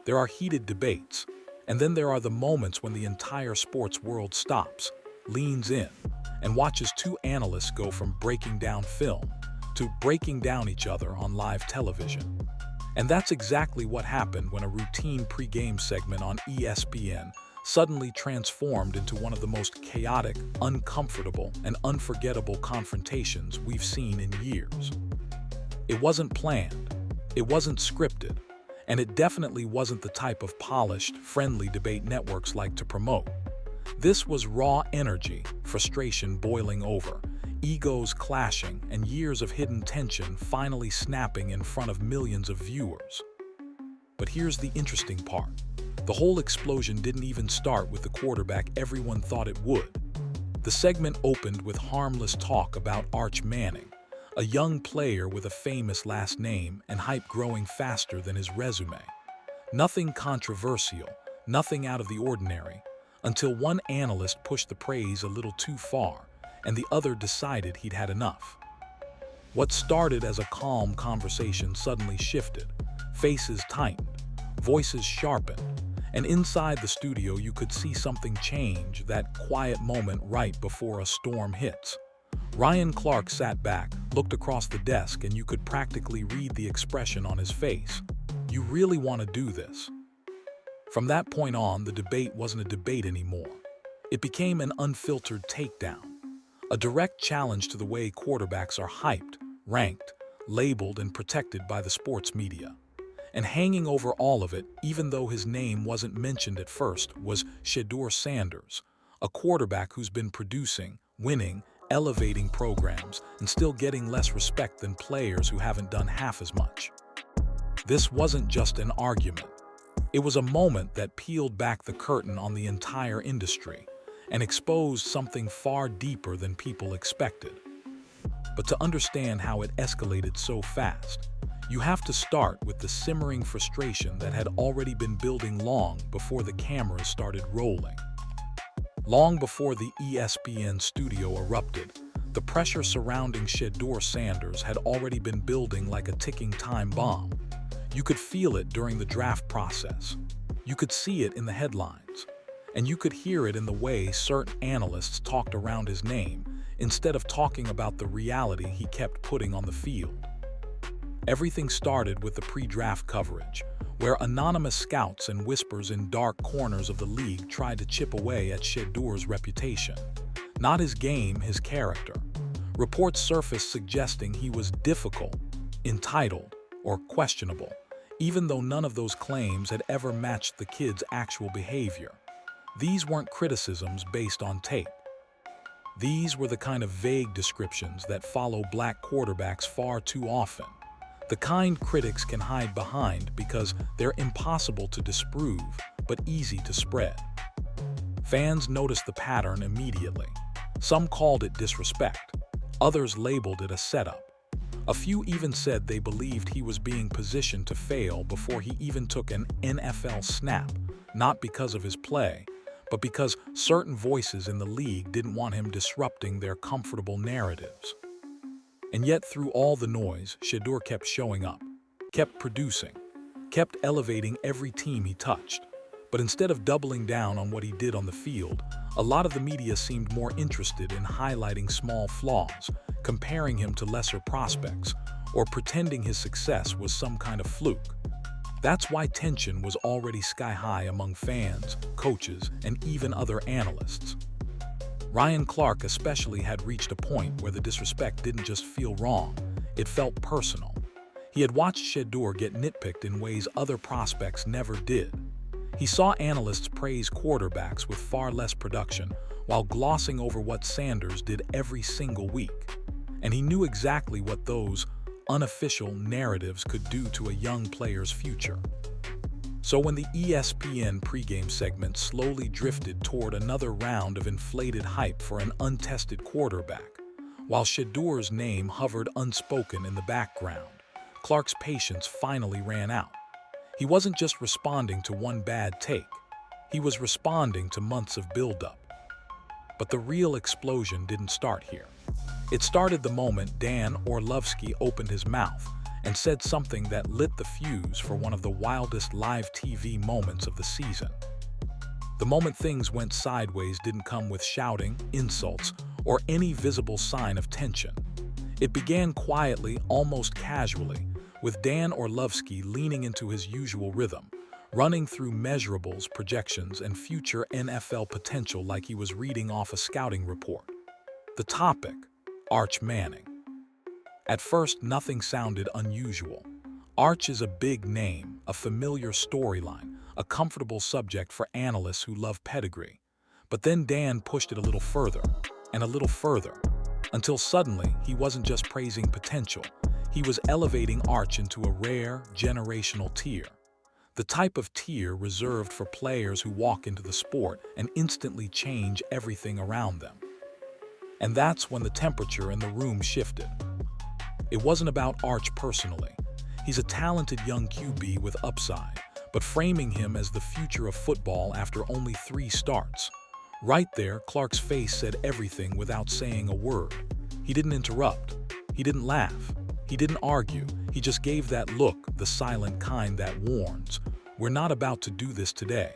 There are heated debates, and then there are the moments when the entire sports world stops, leans in, and watches two analysts go from breaking down film to breaking down each other on live television. And that's exactly what happened when a routine pre-game segment on ESPN suddenly transformed into one of the most chaotic, uncomfortable, and unforgettable confrontations we've seen in years. It wasn't planned, it wasn't scripted, and it definitely wasn't the type of polished, friendly debate networks like to promote. This was raw energy, frustration boiling over, egos clashing, and years of hidden tension finally snapping in front of millions of viewers. But here's the interesting part. The whole explosion didn't even start with the quarterback everyone thought it would. The segment opened with harmless talk about Arch Manning, a young player with a famous last name and hype growing faster than his resume. Nothing controversial, nothing out of the ordinary, until one analyst pushed the praise a little too far, and the other decided he'd had enough. What started as a calm conversation suddenly shifted. Faces tightened, voices sharpened, and inside the studio you could see something change, that quiet moment right before a storm hits. Ryan Clark sat back, looked across the desk, and you could practically read the expression on his face. You really want to do this? From that point on, the debate wasn't a debate anymore. It became an unfiltered takedown, a direct challenge to the way quarterbacks are hyped, ranked, labeled, and protected by the sports media. And hanging over all of it, even though his name wasn't mentioned at first, was Shedeur Sanders, a quarterback who's been producing, winning, elevating programs, and still getting less respect than players who haven't done half as much. This wasn't just an argument. It was a moment that peeled back the curtain on the entire industry and exposed something far deeper than people expected. But to understand how it escalated so fast, you have to start with the simmering frustration that had already been building long before the cameras started rolling. Long before the ESPN studio erupted, the pressure surrounding Shedeur Sanders had already been building like a ticking time bomb. You could feel it during the draft process. You could see it in the headlines. And you could hear it in the way certain analysts talked around his name instead of talking about the reality he kept putting on the field. Everything started with the pre-draft coverage, where anonymous scouts and whispers in dark corners of the league tried to chip away at Shedeur's reputation. Not his game, his character. Reports surfaced suggesting he was difficult, entitled, or questionable, even though none of those claims had ever matched the kid's actual behavior. These weren't criticisms based on tape. These were the kind of vague descriptions that follow black quarterbacks far too often. The kind critics can hide behind because they're impossible to disprove, but easy to spread. Fans noticed the pattern immediately. Some called it disrespect. Others labeled it a setup. A few even said they believed he was being positioned to fail before he even took an NFL snap, not because of his play, but because certain voices in the league didn't want him disrupting their comfortable narratives. And yet through all the noise, Shedeur kept showing up, kept producing, kept elevating every team he touched. But instead of doubling down on what he did on the field, a lot of the media seemed more interested in highlighting small flaws, comparing him to lesser prospects, or pretending his success was some kind of fluke. That's why tension was already sky-high among fans, coaches, and even other analysts. Ryan Clark especially had reached a point where the disrespect didn't just feel wrong, it felt personal. He had watched Shedeur get nitpicked in ways other prospects never did. He saw analysts praise quarterbacks with far less production while glossing over what Sanders did every single week. And he knew exactly what those unofficial narratives could do to a young player's future. So when the ESPN pregame segment slowly drifted toward another round of inflated hype for an untested quarterback, while Shedeur's name hovered unspoken in the background, Clark's patience finally ran out. He wasn't just responding to one bad take, he was responding to months of buildup. But the real explosion didn't start here. It started the moment Dan Orlovsky opened his mouth and said something that lit the fuse for one of the wildest live TV moments of the season. The moment things went sideways didn't come with shouting, insults, or any visible sign of tension. It began quietly, almost casually, with Dan Orlovsky leaning into his usual rhythm, running through measurables, projections, and future NFL potential like he was reading off a scouting report. The topic: Arch Manning. At first, nothing sounded unusual. Arch is a big name, a familiar storyline, a comfortable subject for analysts who love pedigree. But then Dan pushed it a little further, and a little further, until suddenly he wasn't just praising potential, he was elevating Arch into a rare, generational tier. The type of tier reserved for players who walk into the sport and instantly change everything around them. And that's when the temperature in the room shifted. It wasn't about Arch personally. He's a talented young QB with upside, but framing him as the future of football after only 3 starts. Right there, Clark's face said everything without saying a word. He didn't interrupt. He didn't laugh. He didn't argue. He just gave that look, the silent kind that warns, "We're not about to do this today."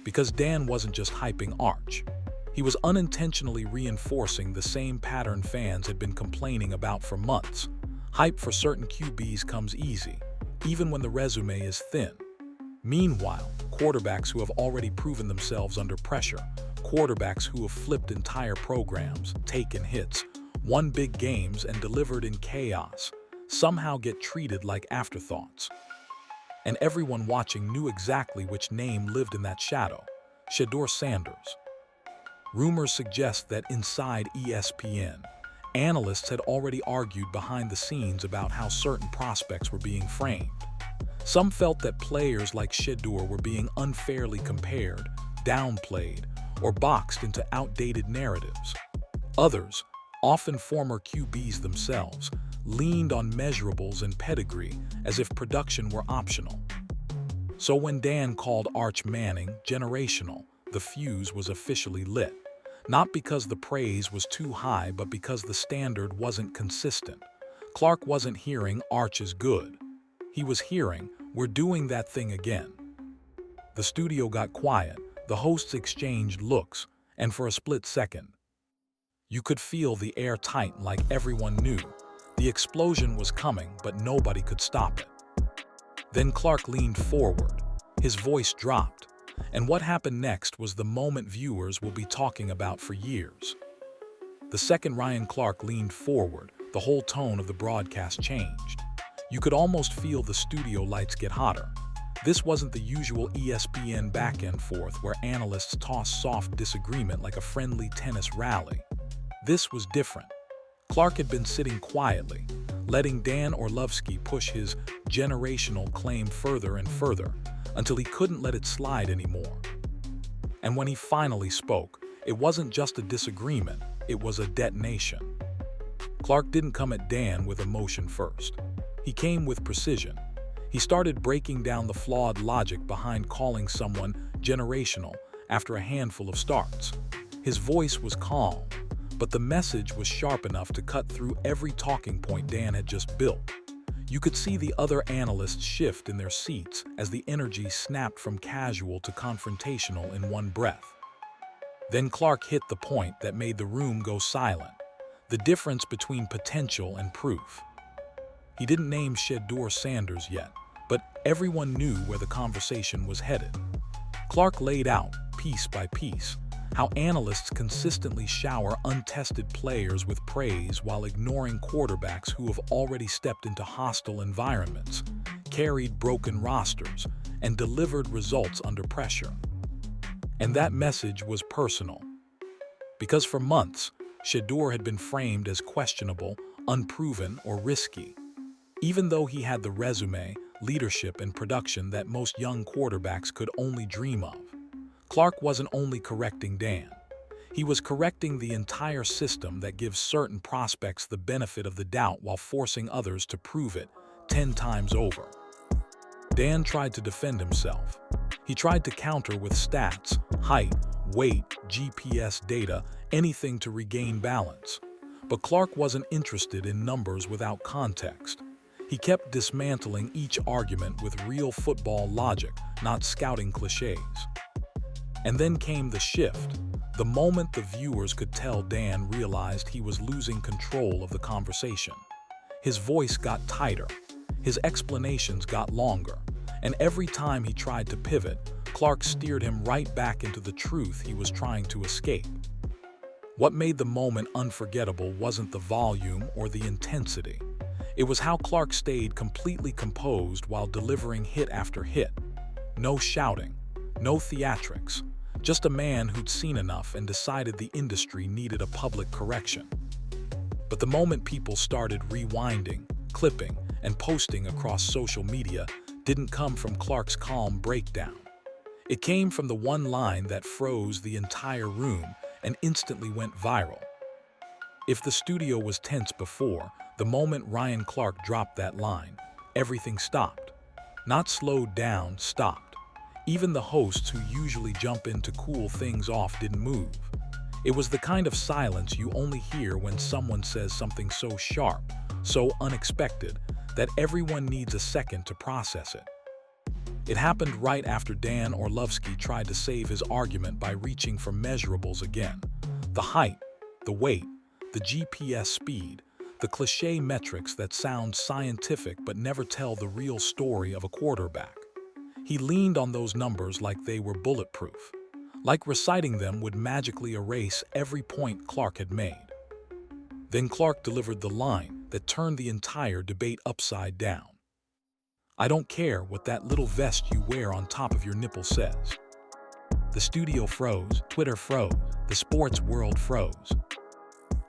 Because Dan wasn't just hyping Arch. He was unintentionally reinforcing the same pattern fans had been complaining about for months. Hype for certain QBs comes easy, even when the resume is thin. Meanwhile, quarterbacks who have already proven themselves under pressure, quarterbacks who have flipped entire programs, taken hits, won big games, and delivered in chaos, somehow get treated like afterthoughts. And everyone watching knew exactly which name lived in that shadow: Shedeur Sanders. Rumors suggest that inside ESPN, analysts had already argued behind the scenes about how certain prospects were being framed. Some felt that players like Shedeur were being unfairly compared, downplayed, or boxed into outdated narratives. Others, often former QBs themselves, leaned on measurables and pedigree as if production were optional. So when Dan called Arch Manning generational, the fuse was officially lit. Not because the praise was too high, but because the standard wasn't consistent. Clark wasn't hearing "Arch is good." He was hearing, "We're doing that thing again." The studio got quiet, the hosts exchanged looks, and for a split second, you could feel the air tighten like everyone knew. The explosion was coming, but nobody could stop it. Then Clark leaned forward. His voice dropped. And what happened next was the moment viewers will be talking about for years. The second Ryan Clark leaned forward, the whole tone of the broadcast changed. You could almost feel the studio lights get hotter. This wasn't the usual ESPN back and forth where analysts toss soft disagreement like a friendly tennis rally. This was different. Clark had been sitting quietly, letting Dan Orlovsky push his generational claim further and further, until he couldn't let it slide anymore. And when he finally spoke, it wasn't just a disagreement, it was a detonation. Clark didn't come at Dan with emotion first. He came with precision. He started breaking down the flawed logic behind calling someone generational after a handful of starts. His voice was calm, but the message was sharp enough to cut through every talking point Dan had just built. You could see the other analysts shift in their seats as the energy snapped from casual to confrontational in one breath. Then Clark hit the point that made the room go silent: the difference between potential and proof. He didn't name Shedeur Sanders yet, but everyone knew where the conversation was headed. Clark laid out, piece by piece, how analysts consistently shower untested players with praise while ignoring quarterbacks who have already stepped into hostile environments, carried broken rosters, and delivered results under pressure. And that message was personal. Because for months, Shedeur had been framed as questionable, unproven, or risky. Even though he had the resume, leadership, and production that most young quarterbacks could only dream of. Clark wasn't only correcting Dan. He was correcting the entire system that gives certain prospects the benefit of the doubt while forcing others to prove it 10 times over. Dan tried to defend himself. He tried to counter with stats, height, weight, GPS data, anything to regain balance. But Clark wasn't interested in numbers without context. He kept dismantling each argument with real football logic, not scouting cliches. And then came the shift. The moment the viewers could tell Dan realized he was losing control of the conversation. His voice got tighter, his explanations got longer, and every time he tried to pivot, Clark steered him right back into the truth he was trying to escape. What made the moment unforgettable wasn't the volume or the intensity. It was how Clark stayed completely composed while delivering hit after hit. No shouting, no theatrics, just a man who'd seen enough and decided the industry needed a public correction. But the moment people started rewinding, clipping, and posting across social media didn't come from Clark's calm breakdown. It came from the one line that froze the entire room and instantly went viral. If the studio was tense before, the moment Ryan Clark dropped that line, everything stopped. Not slowed down, stopped. Even the hosts who usually jump in to cool things off didn't move. It was the kind of silence you only hear when someone says something so sharp, so unexpected, that everyone needs a second to process it. It happened right after Dan Orlovsky tried to save his argument by reaching for measurables again. The height, the weight, the GPS speed, the cliché metrics that sound scientific but never tell the real story of a quarterback. He leaned on those numbers like they were bulletproof, like reciting them would magically erase every point Clark had made. Then Clark delivered the line that turned the entire debate upside down. "I don't care what that little vest you wear on top of your nipple says." The studio froze, Twitter froze, the sports world froze.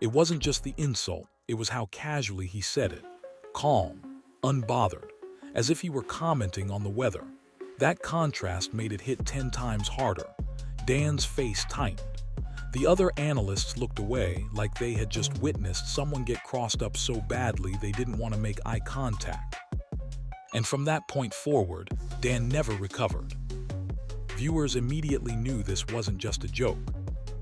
It wasn't just the insult, it was how casually he said it. Calm, unbothered, as if he were commenting on the weather. That contrast made it hit 10 times harder. Dan's face tightened. The other analysts looked away like they had just witnessed someone get crossed up so badly they didn't want to make eye contact. And from that point forward, Dan never recovered. Viewers immediately knew this wasn't just a joke.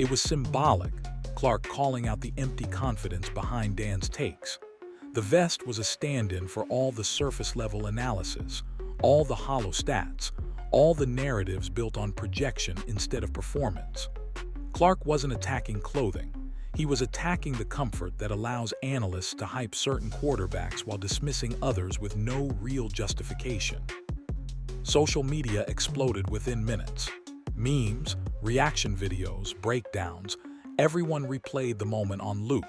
It was symbolic, Clark calling out the empty confidence behind Dan's takes. The vest was a stand-in for all the surface-level analysis, all the hollow stats, all the narratives built on projection instead of performance. Clark wasn't attacking clothing. He was attacking the comfort that allows analysts to hype certain quarterbacks while dismissing others with no real justification. Social media exploded within minutes. Memes, reaction videos, breakdowns, everyone replayed the moment on loop.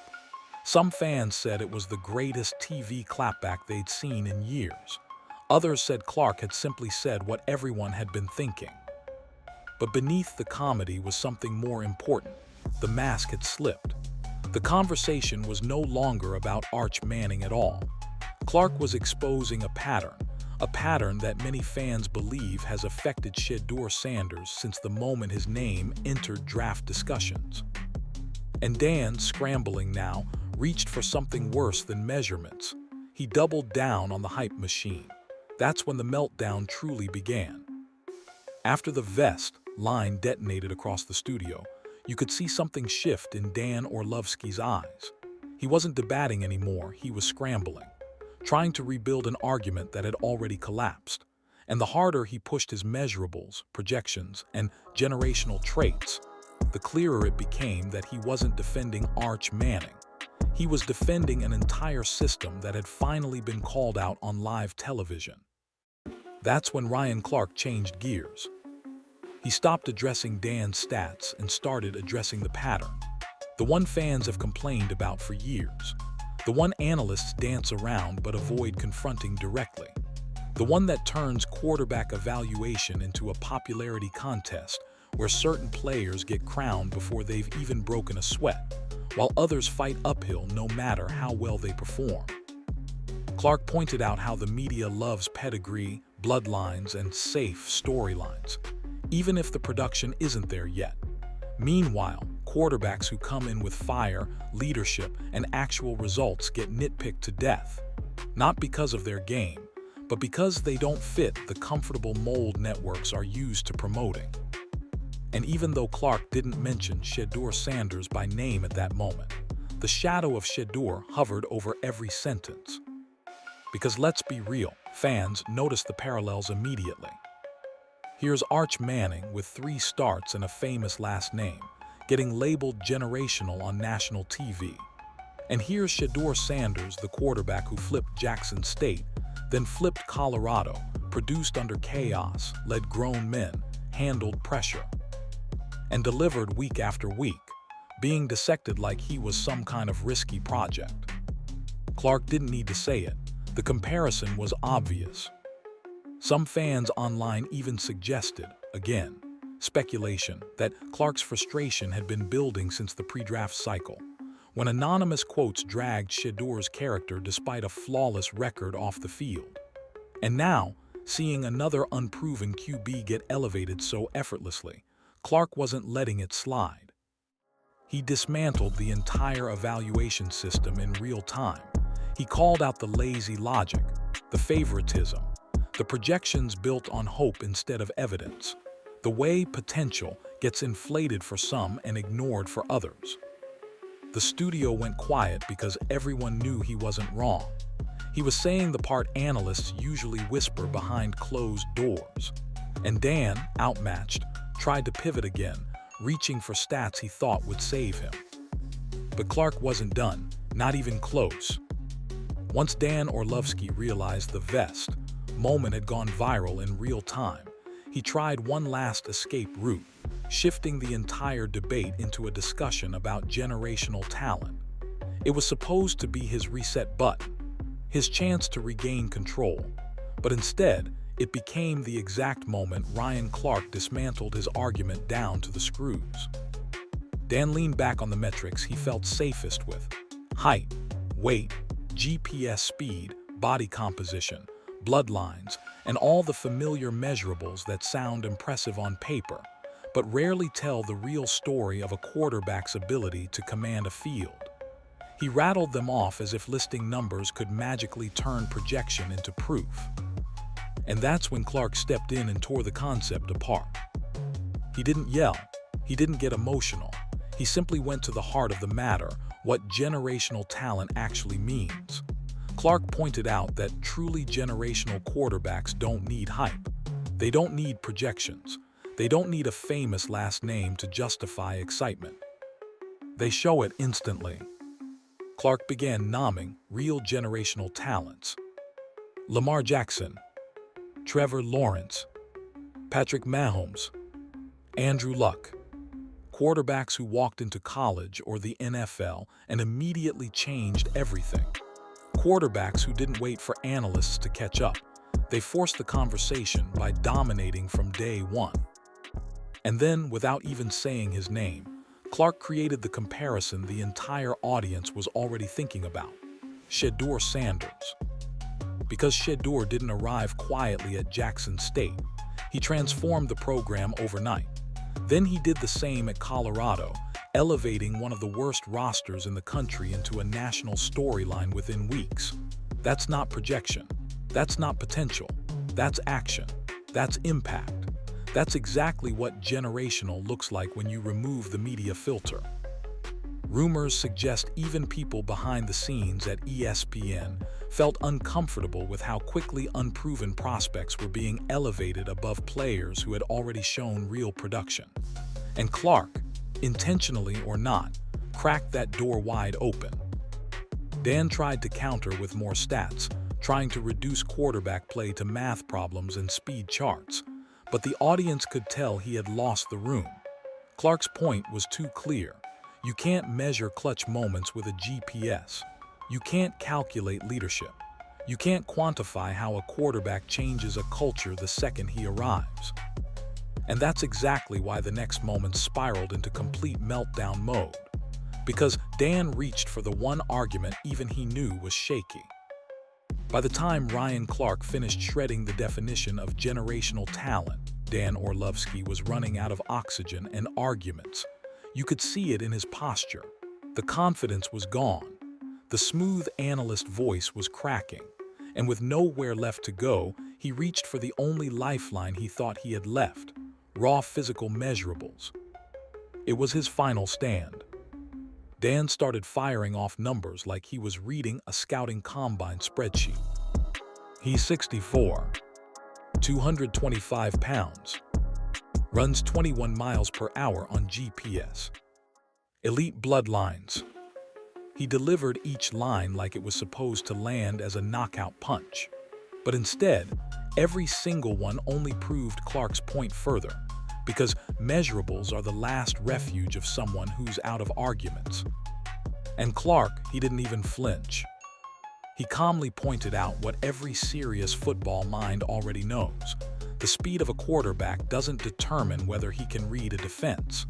Some fans said it was the greatest TV clapback they'd seen in years. Others said Clark had simply said what everyone had been thinking. But beneath the comedy was something more important. The mask had slipped. The conversation was no longer about Arch Manning at all. Clark was exposing a pattern that many fans believe has affected Shedeur Sanders since the moment his name entered draft discussions. And Dan, scrambling now, reached for something worse than measurements. He doubled down on the hype machine. That's when the meltdown truly began. After the vest line detonated across the studio, you could see something shift in Dan Orlovsky's eyes. He wasn't debating anymore, he was scrambling, trying to rebuild an argument that had already collapsed. And the harder he pushed his measurables, projections, and generational traits, the clearer it became that he wasn't defending Arch Manning. He was defending an entire system that had finally been called out on live television. That's when Ryan Clark changed gears. He stopped addressing Dan's stats and started addressing the pattern. The one fans have complained about for years. The one analysts dance around but avoid confronting directly. The one that turns quarterback evaluation into a popularity contest where certain players get crowned before they've even broken a sweat, while others fight uphill no matter how well they perform. Clark pointed out how the media loves pedigree, bloodlines, and safe storylines, even if the production isn't there yet. Meanwhile, quarterbacks who come in with fire, leadership, and actual results get nitpicked to death, not because of their game, but because they don't fit the comfortable mold networks are used to promoting. And even though Clark didn't mention Shedeur Sanders by name at that moment, the shadow of Shedeur hovered over every sentence. Because let's be real, fans noticed the parallels immediately. Here's Arch Manning with 3 starts and a famous last name, getting labeled generational on national TV. And here's Shedeur Sanders, the quarterback who flipped Jackson State, then flipped Colorado, produced under chaos, led grown men, handled pressure, and delivered week after week, being dissected like he was some kind of risky project. Clark didn't need to say it. The comparison was obvious. Some fans online even suggested, again, speculation, that Clark's frustration had been building since the pre-draft cycle, when anonymous quotes dragged Shedeur's character despite a flawless record off the field. And now, seeing another unproven QB get elevated so effortlessly, Clark wasn't letting it slide. He dismantled the entire evaluation system in real time. He called out the lazy logic, the favoritism, the projections built on hope instead of evidence, the way potential gets inflated for some and ignored for others. The studio went quiet because everyone knew he wasn't wrong. He was saying the part analysts usually whisper behind closed doors. And Dan, outmatched, tried to pivot again, reaching for stats he thought would save him. But Clark wasn't done, not even close. Once Dan Orlovsky realized the vest moment had gone viral in real time, he tried one last escape route, shifting the entire debate into a discussion about generational talent. It was supposed to be his reset button, his chance to regain control, but instead, it became the exact moment Ryan Clark dismantled his argument down to the screws. Dan leaned back on the metrics he felt safest with: height, weight, GPS speed, body composition, bloodlines, and all the familiar measurables that sound impressive on paper, but rarely tell the real story of a quarterback's ability to command a field. He rattled them off as if listing numbers could magically turn projection into proof. And that's when Clark stepped in and tore the concept apart. He didn't yell, he didn't get emotional, he simply went to the heart of the matter, what generational talent actually means. Clark pointed out that truly generational quarterbacks don't need hype. They don't need projections. They don't need a famous last name to justify excitement. They show it instantly. Clark began naming real generational talents: Lamar Jackson, Trevor Lawrence, Patrick Mahomes, Andrew Luck. Quarterbacks who walked into college or the NFL and immediately changed everything. Quarterbacks who didn't wait for analysts to catch up. They forced the conversation by dominating from day one. And then, without even saying his name, Clark created the comparison the entire audience was already thinking about: Shedeur Sanders. Because Shedeur didn't arrive quietly at Jackson State, he transformed the program overnight. Then he did the same at Colorado, elevating one of the worst rosters in the country into a national storyline within weeks. That's not projection. That's not potential. That's action. That's impact. That's exactly what generational looks like when you remove the media filter. Rumors suggest even people behind the scenes at ESPN felt uncomfortable with how quickly unproven prospects were being elevated above players who had already shown real production. And Clark, intentionally or not, cracked that door wide open. Dan tried to counter with more stats, trying to reduce quarterback play to math problems and speed charts, but the audience could tell he had lost the room. Clark's point was too clear. You can't measure clutch moments with a GPS. You can't calculate leadership. You can't quantify how a quarterback changes a culture the second he arrives. And that's exactly why the next moment spiraled into complete meltdown mode. Because Dan reached for the one argument even he knew was shaky. By the time Ryan Clark finished shredding the definition of generational talent, Dan Orlovsky was running out of oxygen and arguments. You could see it in his posture. The confidence was gone. The smooth analyst voice was cracking. And with nowhere left to go, he reached for the only lifeline he thought he had left: raw physical measurables. It was his final stand. Dan started firing off numbers like he was reading a scouting combine spreadsheet. He's 64, 225 pounds, runs 21 miles per hour on GPS. Elite bloodlines. He delivered each line like it was supposed to land as a knockout punch. But instead, every single one only proved Clark's point further, because measurables are the last refuge of someone who's out of arguments. And Clark, he didn't even flinch. He calmly pointed out what every serious football mind already knows. The speed of a quarterback doesn't determine whether he can read a defense.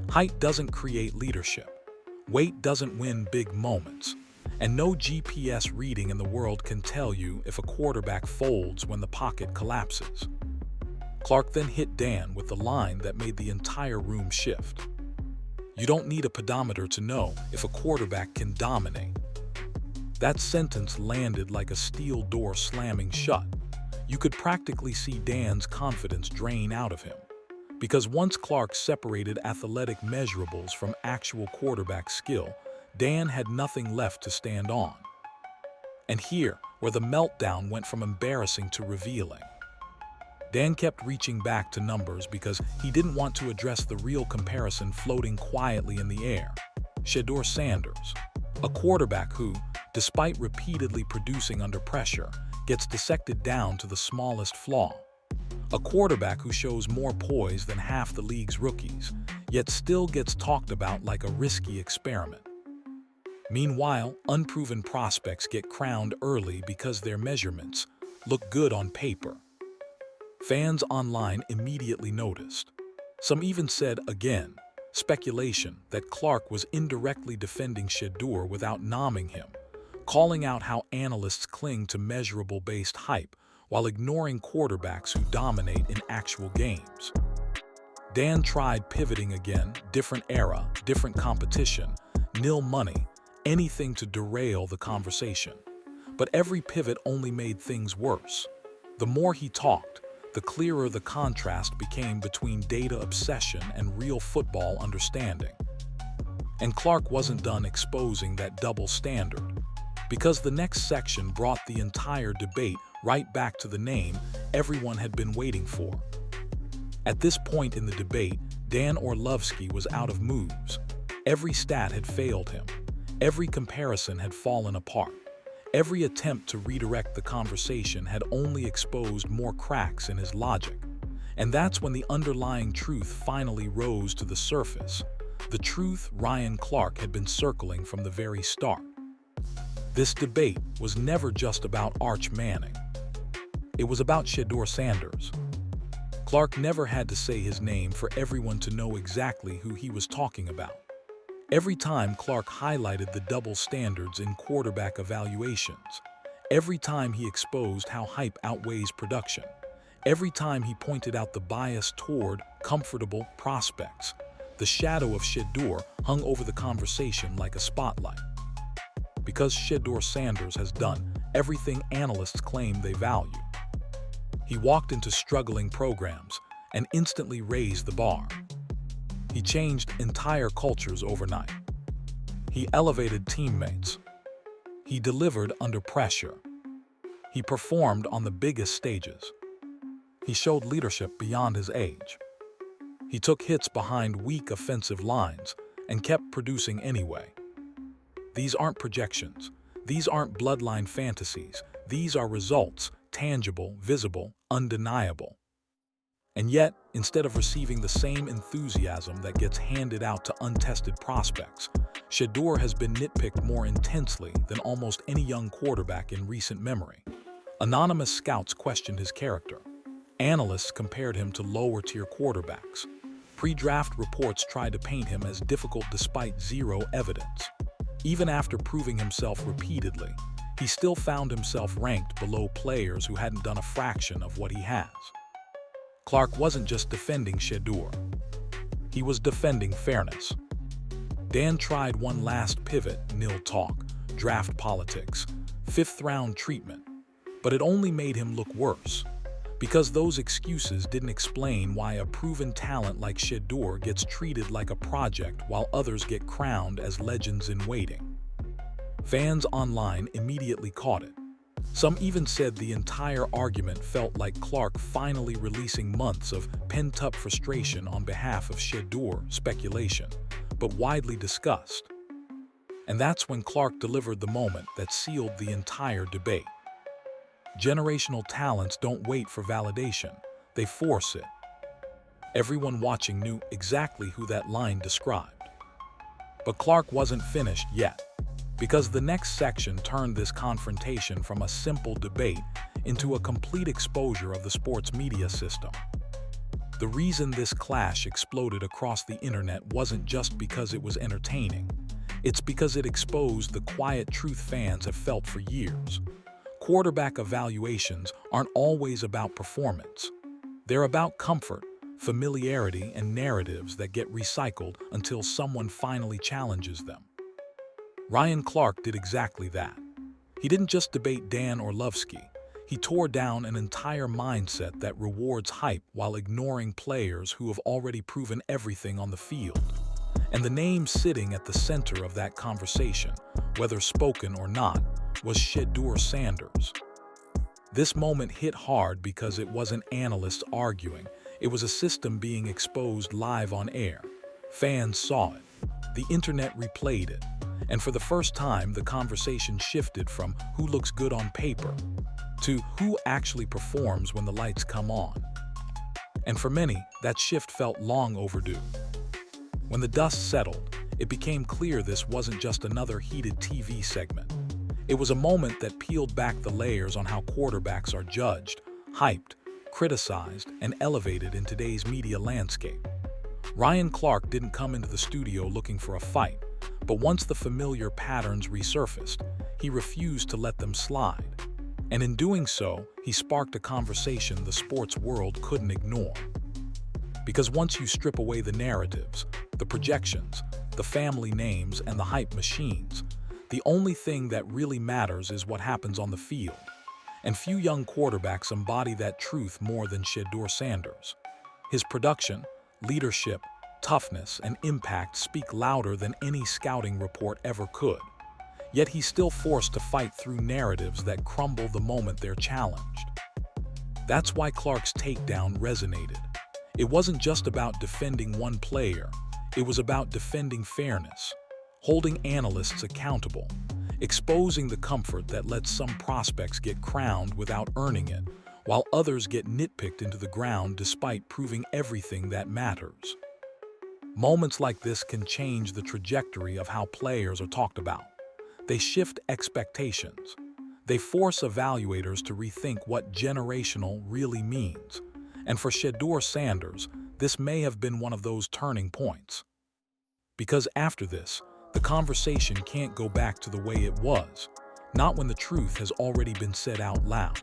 Height doesn't create leadership. Weight doesn't win big moments. And no GPS reading in the world can tell you if a quarterback folds when the pocket collapses. Clark then hit Dan with the line that made the entire room shift. You don't need a pedometer to know if a quarterback can dominate. That sentence landed like a steel door slamming shut. You could practically see Dan's confidence drain out of him. Because once Clark separated athletic measurables from actual quarterback skill, Dan had nothing left to stand on. And here, where the meltdown went from embarrassing to revealing. Dan kept reaching back to numbers because he didn't want to address the real comparison floating quietly in the air. Shedeur Sanders, a quarterback who, despite repeatedly producing under pressure, gets dissected down to the smallest flaw. A quarterback who shows more poise than half the league's rookies, yet still gets talked about like a risky experiment. Meanwhile, unproven prospects get crowned early because their measurements look good on paper. Fans online immediately noticed. Some even said again, speculation that Clark was indirectly defending Shedeur without nomming him, calling out how analysts cling to measurable-based hype while ignoring quarterbacks who dominate in actual games. Dan tried pivoting again, different era, different competition, nil money, anything to derail the conversation. But every pivot only made things worse. The more he talked, the clearer the contrast became between data obsession and real football understanding. And Clark wasn't done exposing that double standard, because the next section brought the entire debate right back to the name everyone had been waiting for. At this point in the debate, Dan Orlovsky was out of moves. Every stat had failed him. Every comparison had fallen apart. Every attempt to redirect the conversation had only exposed more cracks in his logic. And that's when the underlying truth finally rose to the surface. The truth Ryan Clark had been circling from the very start. This debate was never just about Arch Manning. It was about Shedeur Sanders. Clark never had to say his name for everyone to know exactly who he was talking about. Every time Clark highlighted the double standards in quarterback evaluations, every time he exposed how hype outweighs production, every time he pointed out the bias toward comfortable prospects, the shadow of Shedeur hung over the conversation like a spotlight. Because Shedeur Sanders has done everything analysts claim they value. He walked into struggling programs and instantly raised the bar. He changed entire cultures overnight. He elevated teammates. He delivered under pressure. He performed on the biggest stages. He showed leadership beyond his age. He took hits behind weak offensive lines and kept producing anyway. These aren't projections. These aren't bloodline fantasies. These are results, tangible, visible, undeniable. And yet, instead of receiving the same enthusiasm that gets handed out to untested prospects, Shedeur has been nitpicked more intensely than almost any young quarterback in recent memory. Anonymous scouts questioned his character. Analysts compared him to lower-tier quarterbacks. Pre-draft reports tried to paint him as difficult despite zero evidence. Even after proving himself repeatedly, he still found himself ranked below players who hadn't done a fraction of what he has. Clark wasn't just defending Shedeur. He was defending fairness. Dan tried one last pivot, nil talk, draft politics, fifth-round treatment, but it only made him look worse, because those excuses didn't explain why a proven talent like Shedeur gets treated like a project while others get crowned as legends in waiting. Fans online immediately caught it. Some even said the entire argument felt like Clark finally releasing months of pent-up frustration on behalf of Shedeur speculation, but widely discussed. And that's when Clark delivered the moment that sealed the entire debate. Generational talents don't wait for validation, they force it. Everyone watching knew exactly who that line described. But Clark wasn't finished yet, because the next section turned this confrontation from a simple debate into a complete exposure of the sports media system. The reason this clash exploded across the internet wasn't just because it was entertaining. It's because it exposed the quiet truth fans have felt for years. Quarterback evaluations aren't always about performance. They're about comfort, familiarity, and narratives that get recycled until someone finally challenges them. Ryan Clark did exactly that. He didn't just debate Dan Orlovsky. He tore down an entire mindset that rewards hype while ignoring players who have already proven everything on the field. And the name sitting at the center of that conversation, whether spoken or not, was Shedeur Sanders. This moment hit hard because it wasn't analysts arguing. It was a system being exposed live on air. Fans saw it. The internet replayed it. And for the first time, the conversation shifted from who looks good on paper to who actually performs when the lights come on. And for many, that shift felt long overdue. When the dust settled, it became clear this wasn't just another heated TV segment. It was a moment that peeled back the layers on how quarterbacks are judged, hyped, criticized, and elevated in today's media landscape. Ryan Clark didn't come into the studio looking for a fight, but once the familiar patterns resurfaced, he refused to let them slide. And in doing so, he sparked a conversation the sports world couldn't ignore. Because once you strip away the narratives, the projections, the family names, and the hype machines, the only thing that really matters is what happens on the field. And few young quarterbacks embody that truth more than Shedeur Sanders. His production, leadership, toughness, and impact speak louder than any scouting report ever could. Yet he's still forced to fight through narratives that crumble the moment they're challenged. That's why Clark's takedown resonated. It wasn't just about defending one player, it was about defending fairness, holding analysts accountable, exposing the comfort that lets some prospects get crowned without earning it, while others get nitpicked into the ground despite proving everything that matters. Moments like this can change the trajectory of how players are talked about. They shift expectations. They force evaluators to rethink what generational really means. And for Shedeur Sanders, this may have been one of those turning points. Because after this, the conversation can't go back to the way it was, not when the truth has already been said out loud.